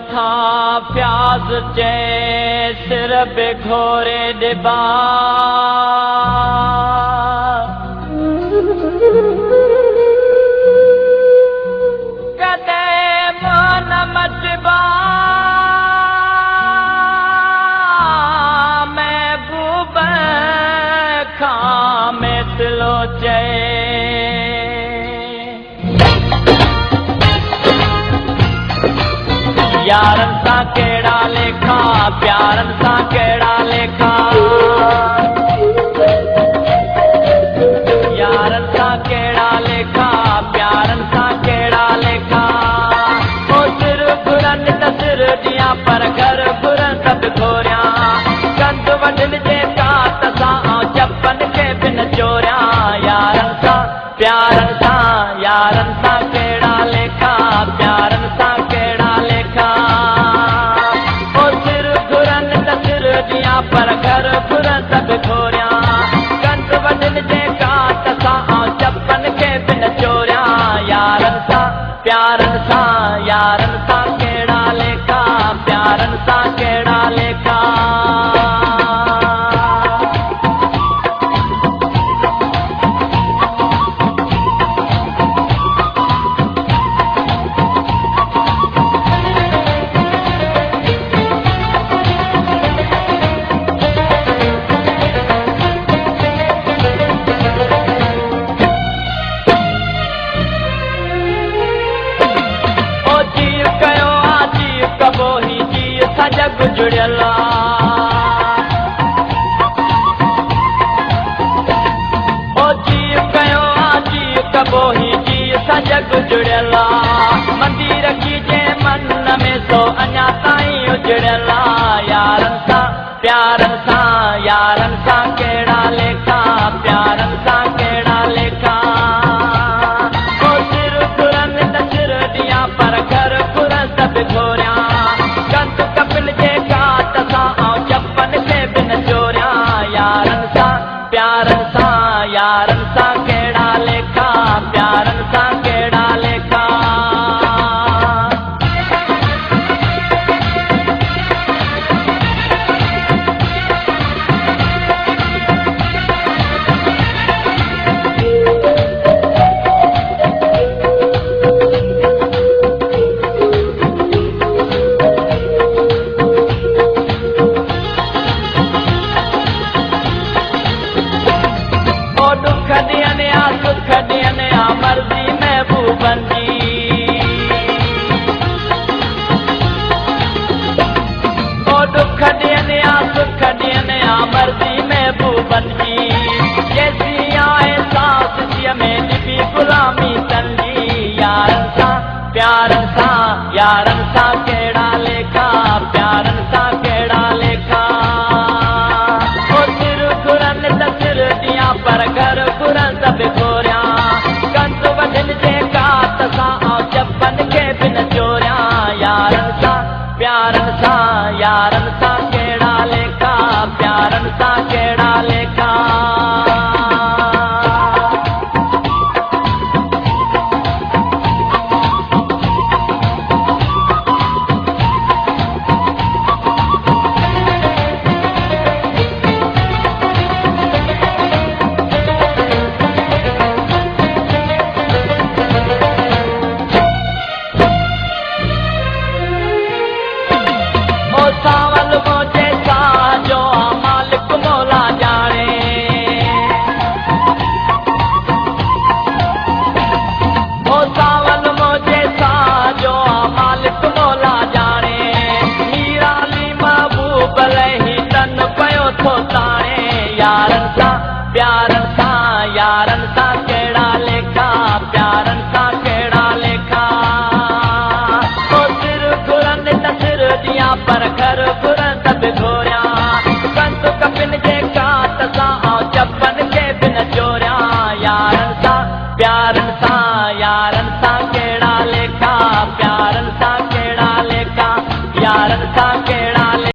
मथा प्याज चे सिर पे घोरे डिबा कदे मन मचबा महबूब खां मिसलो चे यारन सा केड़ा लेखा प्यारन सा केड़ा लेखा यारन सा केड़ा लेखा प्यारन सा केड़ा लेखा ओ सिर घुरन त सिर दिया पर घर घुरन सब घोरिया कंद वडन जे का तसा चपन के बिन चोरिया यारन सा प्यारन सा यारन सा केड़ा लेखा प्यारन सा केड़ा लेखा पर घर घुर सब घोरिया कंद वडन जे का तसा चपन के बिन चोरिया यारन सा प्यारन सा यारन सा केड़ा लेखा प्यारन सा केड़ा लेखा जग जुड़ियला ओ जीव कयो जीव कबो ही जीव सा जग जुड़ियला मंदिर की जे मन में सो अञा ताईं उजड़ियला यारन सा प्यारन सा यारन सा केड़ा लेखा प्यारन सा केड़ा लेखा ओ सिर घुरन त सिर दिया पर घर घुरन सब घोरिया प्यारन सा यारन सा केड़ा लेखा प्यारन सा केड़ा लेखा दुख दियने आ सुख दियने आ मर्जी महबूबन जी ओ दुख दियने आ सुख दियने आ मर्जी महबूबन जी जैसी आए सांस जिय में निभी गुलामी तंजी यारन सा प्यारन सा यारन सा केड़ा लेखा प्यारन सा केड़ा लेखा ओ सिर घुरन त सिर दिया पर घर घुरन सब घोरिया कंद वडन जे का तसा चपन के बिन चोरिया यारन सा प्यारन सा यारन सा केड़ा लेखा प्यारन सा केड़ा लेखा सावल मोजे सा जो मालिक मौला जाने ओ सावल मोजे सा जो मालिक मौला जाने मीराली महबूब लही तन पयो थो ताणे यारन सा प्यारन सा यारन सा केड़ा लेखा प्यारन सा केड़ा लेखा ओ सिर घुरन त सिर दिया पर घर घुरन सब घोरिया कंद कपिन जे का तसा चपन के बिन चोरिया यारन सा प्यारन सा यारन सा के